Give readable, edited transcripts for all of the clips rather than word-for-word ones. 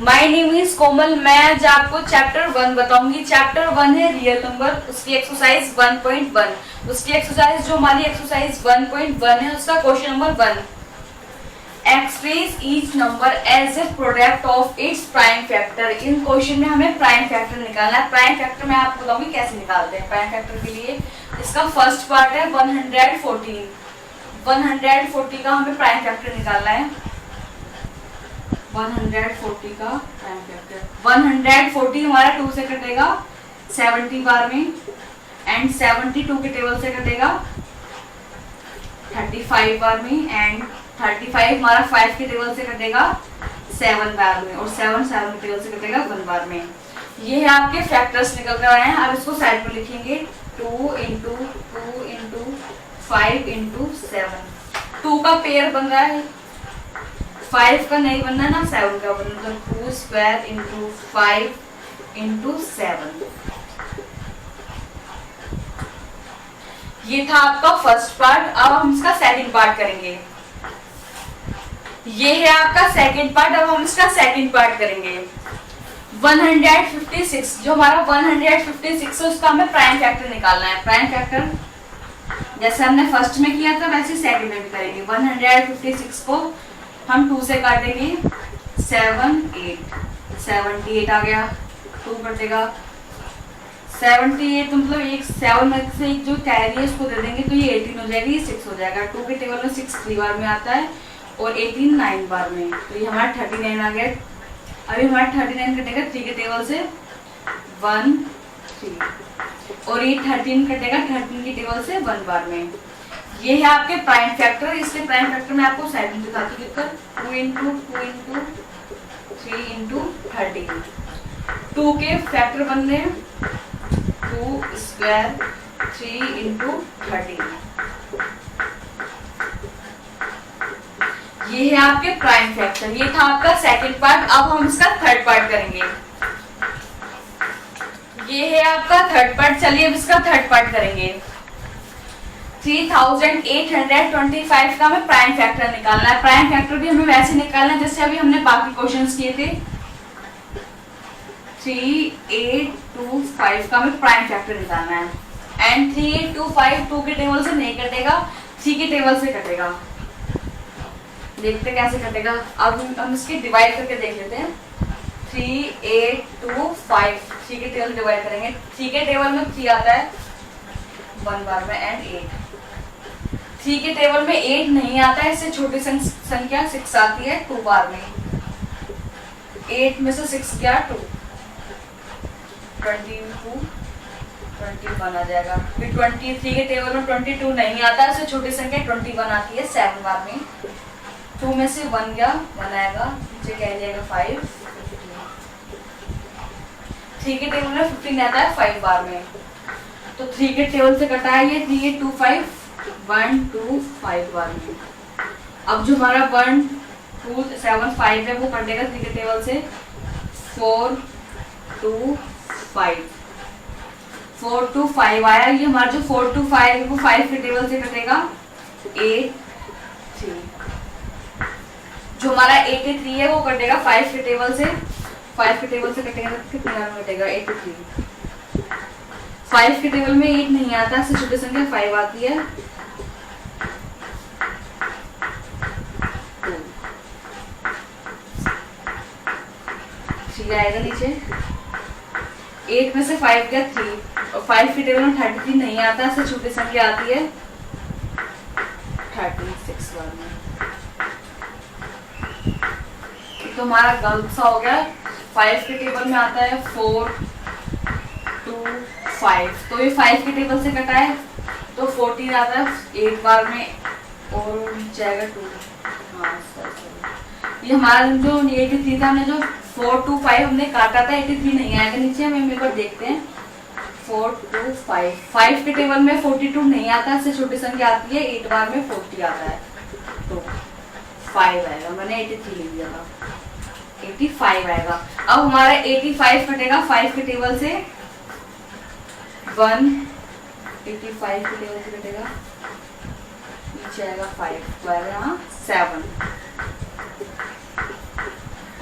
My name is कोमल। मैं आज आपको चैप्टर 1 बताऊंगी। चैप्टर 1 है रियल नंबर, उसकी एक्सरसाइज 1.1। उसकी एक्सरसाइज जो हमारी एक्सरसाइज 1.1 है उसका question number 1, express each number as a product of its prime factor. इन क्वेश्चन में हमें प्राइम फैक्टर निकालना है। प्राइम फैक्टर मैं आपको बताऊंगी कैसे निकालते हैं। प्राइम फैक्टर के लिए इसका फर्स्ट पार्ट है 114। 140 का हमें प्राइम फैक्टर निकालना है। 140 का प्राइम फैक्टर 140 हमारा 2 से कटेगा 70 बार में, एंड 72 के टेबल से कटेगा 35 बार में, एंड 35 हमारा 5 के टेबल से कटेगा 7 बार में, और 7 के टेबल से कटेगा 1 बार में। ये है आपके फैक्टर्स निकल कर आए हैं। अब इसको साइड में लिखेंगे 2 इंटू 2 इंटू 5 इंटू 7। 2 का पेयर बन रहा है, 5 का नहीं बनना ना, 7 का बनना। तो 2 स्क्वायर इंटू 5 इंटू 7। ये था आपका फर्स्ट पार्ट। अब हम इसका सेकंड पार्ट करेंगे। ये है आपका सेकंड पार्ट। अब हम इसका सेकंड पार्ट करेंगे। 156 जो हमारा 156 है उसका हमें प्राइम फैक्टर निकालना है। प्राइम फैक्टर जैसे हमने फर्स्ट में किया था वैसे सेकंड में भी करेंगे। 156 को हम 2 से काटेंगे 7 8 78 आ गया। 2 कटेगा 78, मतलब एक 7 में से एक जो कैरी है उसको दे देंगे तो ये 18 हो जाएगी, ये 6 हो जाएगा। 2 के टेबल में 6 3 बार में आता है और 18 9 बार में, तो ये हमारा 39 आ गया। अभी हमारा 39 कटेगा 3 के टेबल से 1 3, और ये 13 कटेगा 13 की टेबल से 1 बार में। ये है आपके प्राइम फैक्टर। इसलिए प्राइम फैक्टर में आपको साइड में दिखाती हूँ लिखकर 2 इंटू 2 इंटू 3 इंटू 13। 2 के फैक्टर बन रहे हैं 2 स्क्वायर 3 इंटू 13। ये है आपके प्राइम फैक्टर। ये था आपका सेकंड पार्ट। अब हम इसका थर्ड पार्ट करेंगे। ये है आपका थर्ड पार्ट। चलिए अब इसका थर्ड पार्ट करेंगे। 3825 का हमें प्राइम फैक्टर निकालना है। प्राइम फैक्टर भी हमें वैसे निकालना है जैसे अभी हमने बाकी क्वेश्चंस किए थे। 3825 का हमें प्राइम फैक्टर निकालना है, एंड 3825 2 के टेबल से नहीं कटेगा, 3 के टेबल से कटेगा। देखते कैसे कटेगा। अब हम इसकी डिवाइड करके देख लेते हैं। 3825 3 के टेबल डिवाइड करेंगे। 3 के टेबल में 3 आता है 1 बार में, एंड 8। 3 के टेबल में 8 नहीं आता है, इससे छोटी संख्या 6 आती है 2 बार में। 8 में से 6 गया 2, 21 आ जाएगा। फिर 23 के टेबल में 22 नहीं आता है, इससे छोटी संख्या 21 आती है 7 बार में। 2 में से 1 गया 1 आएगा, नीचे कह जाएगा 5। 3 के टेबल में 15 आता है 5 बार में, तो 3 के टेबल से कटा है ये 3825 125 बार में। अब जो हमारा 1275 है वो कटेगा 3 के टेबल से 425 425 आया। ये हमारा जो 425 है वो 5 के टेबल से कटेगा 83। जो हमारा 83 है वो कटेगा 5 के टेबल से, 5 के टेबल से कटेगा तो कितने बार में कटेगा 83। 5 के टेबल में 8 नहीं आता, इससे छोटी संख्या 5 आती है। 3 आएगा नीचे। 8 में से 5 गया 3, और 5 के टेबल में 33 नहीं आता, इससे छोटी संख्या आती है 36 बार में। तो हमारा गलत सा हो गया। 5 के टेबल में आता है 4 2 5, तो ये 5 के टेबल से कटा है तो 14 आता है 8 बार में, और नीचे आएगा 2। हाँ ये हमारा जो 83 था, हमने जो 425 हमने काटा था, 83 नहीं आएगा नीचे। हम एक बार देखते हैं 425। 5 के टेबल में 42 नहीं आता, इससे छोटी संख्या आती है 8 बार में 40 आता है, तो 5 आएगा। मैंने 83 लिख दिया था, 85 आएगा। अब हमारा 85 कटेगा 5 के टेबल से 1, 85 के टेबल से कटेगा, नीचे आएगा 5, तो आएगा 7।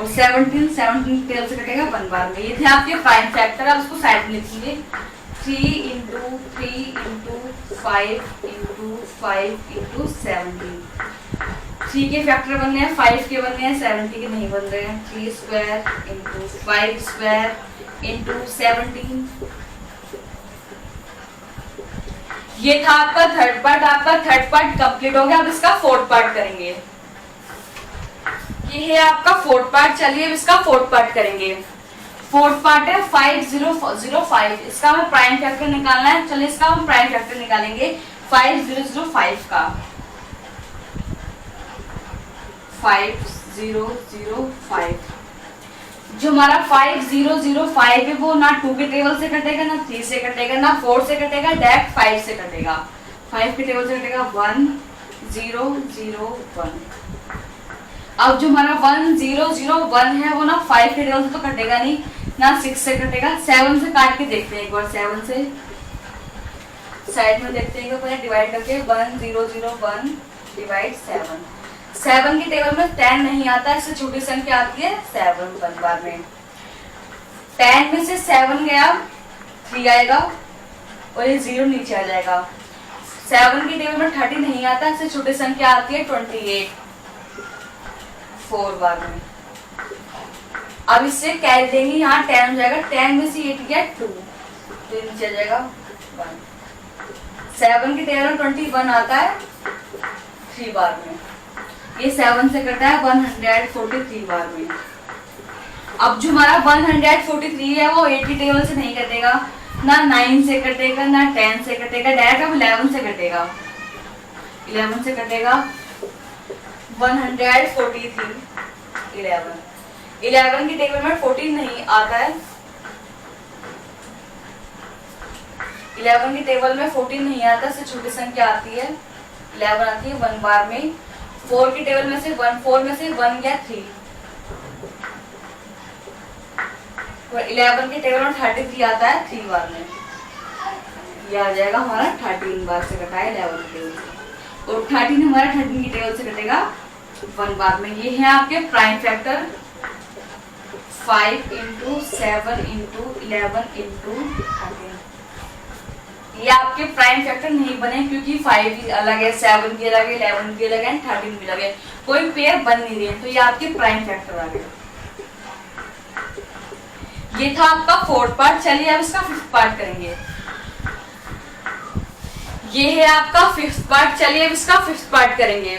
और 17 की टेबल से कटेगा 1 बार में। ये थे आपके प्राइम फैक्टर। अब उसको साइड में लिखेंगे 3 इंटू 3 इंटू 5 इंटू 5 इंटू 17। 3 के फैक्टर बनने हैं, 5 के बनने हैं, 70 के नहीं बन रहे हैं। 3 स्क्वायर इंटू 5 स्क्वायर इंटू 17। ये था आपका थर्ड पार्ट। आपका थर्ड पार्ट कंप्लीट हो गया। अब इसका फोर्थ पार्ट करेंगे। ये है आपका फोर्थ पार्ट। चलिए अब इसका फोर्थ पार्ट करेंगे। फोर्थ पार्ट है 5005। इसका हमें प्राइम फैक्टर निकालना है। चलिए इसका हम प्राइम फैक्टर निकालेंगे 5005 का। 5005 जो हमारा 5005 है वो ना 2 के टेबल से कटेगा, ना 3 से कटेगा, ना 4 से कटेगा, डायरेक्ट 5 से कटेगा। 5 के टेबल से कटेगा 1001। अब जो हमारा 1001 है वो ना 5 के टेबल से तो कटेगा नहीं, ना 6 से कटेगा। 7 से काट के देखते हैं एक बार। 7 से साइड में देखते हैं पहले डिवाइड करके 1001 डिवाइड 7। 7 के टेबल में 10 नहीं आता, इससे छोटी संख्या आती है 7 1 बार में। 10 में से 7 गया 3 आएगा और ये 0 नीचे आ जाएगा। 7 के टेबल में 30 नहीं आता, इससे छोटी संख्या आती है 28 4 बार में। अब इससे कैरी देंगे, यहाँ 10 हो जाएगा। 10 में से 8 गया 2 तो नीचे आ जाएगा 1। 7 के टेबल में 21 आता है 3 बार में। ये 7 से कटा है 143 बार में। अब जो हमारा 143 है वो 8 की टेबल से नहीं कटेगा, ना 9 से कटेगा, ना 10 से कटेगा, डायरेक्ट अब 11 से कटेगा। 11 से कटेगा 143 11 की टेबल में 14 नहीं आता है। 11 की टेबल में 14 नहीं आता, इससे छोटी संख्या आती है 11 आती है 1 बार में। 4 की टेबल में से 4 में से 1 गया 3। 11 की टेबल में 33 आता है 3 बार में। ये आ जाएगा हमारा 13 बार से कटा है 11 की टेबल से। और 13 हमारा 13 की टेबल से कटेगा 1 बार में। ये है आपके prime factor 5 into 7 into 11 into 13। ये आपके प्राइम फैक्टर नहीं बने क्योंकि 5 भी अलग है, 7 भी अलग है, 11 भी अलग है, 13 भी अलग है। कोई पेयर बन नहीं रहे, तो ये आपके प्राइम फैक्टर आ गए। ये था आपका फोर्थ पार्ट। चलिए अब इसका फिफ्थ पार्ट करेंगे। ये है आपका फिफ्थ पार्ट। चलिए अब इसका फिफ्थ पार्ट करेंगे।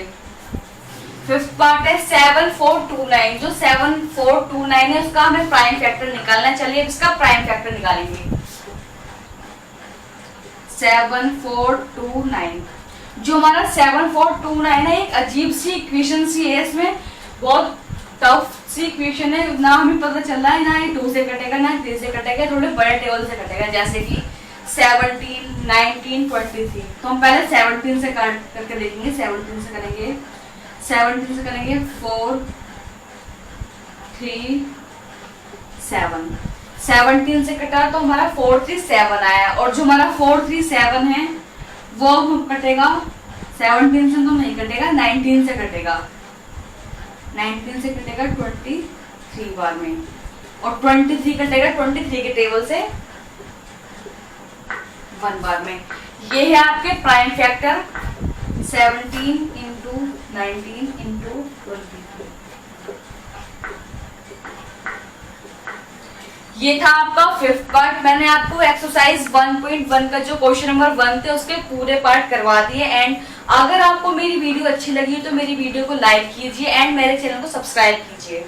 फिफ्थ पार्ट है 7429। जो 7429 है उसका हमें प्राइम फैक्टर निकालना है। चलिए अब इसका प्राइम फैक्टर निकालेंगे। 7429 जो हमारा 7429 है, एक अजीब सी इक्वेशन सी है। इसमें बहुत टफ सी इक्वेशन है, ना हमें पता चल रहा है ना ये 2 से कटेगा ना 3 से कटेगा, थोड़े बड़े टेबल से कटेगा, जैसे कि 17 19 23। तो हम पहले 17 से काट करके देखेंगे। 17 से करेंगे 4 3 7। 17 से कटा तो हमारा 437 आया। और जो हमारा 437 है वो हम कटेगा 17 से तो नहीं कटेगा, 19 से कटेगा। 19 से कटेगा 23 बार में। और 23 कटेगा 23 के टेबल से 1 बार में। ये है आपके प्राइम फैक्टर 17 इंटू 19 इंटू 23। ये था आपका फिफ्थ पार्ट। मैंने आपको एक्सरसाइज 1.1 का जो क्वेश्चन नंबर 1 थे उसके पूरे पार्ट करवा दिए। एंड अगर आपको मेरी वीडियो अच्छी लगी तो मेरी वीडियो को लाइक कीजिए एंड मेरे चैनल को सब्सक्राइब कीजिए।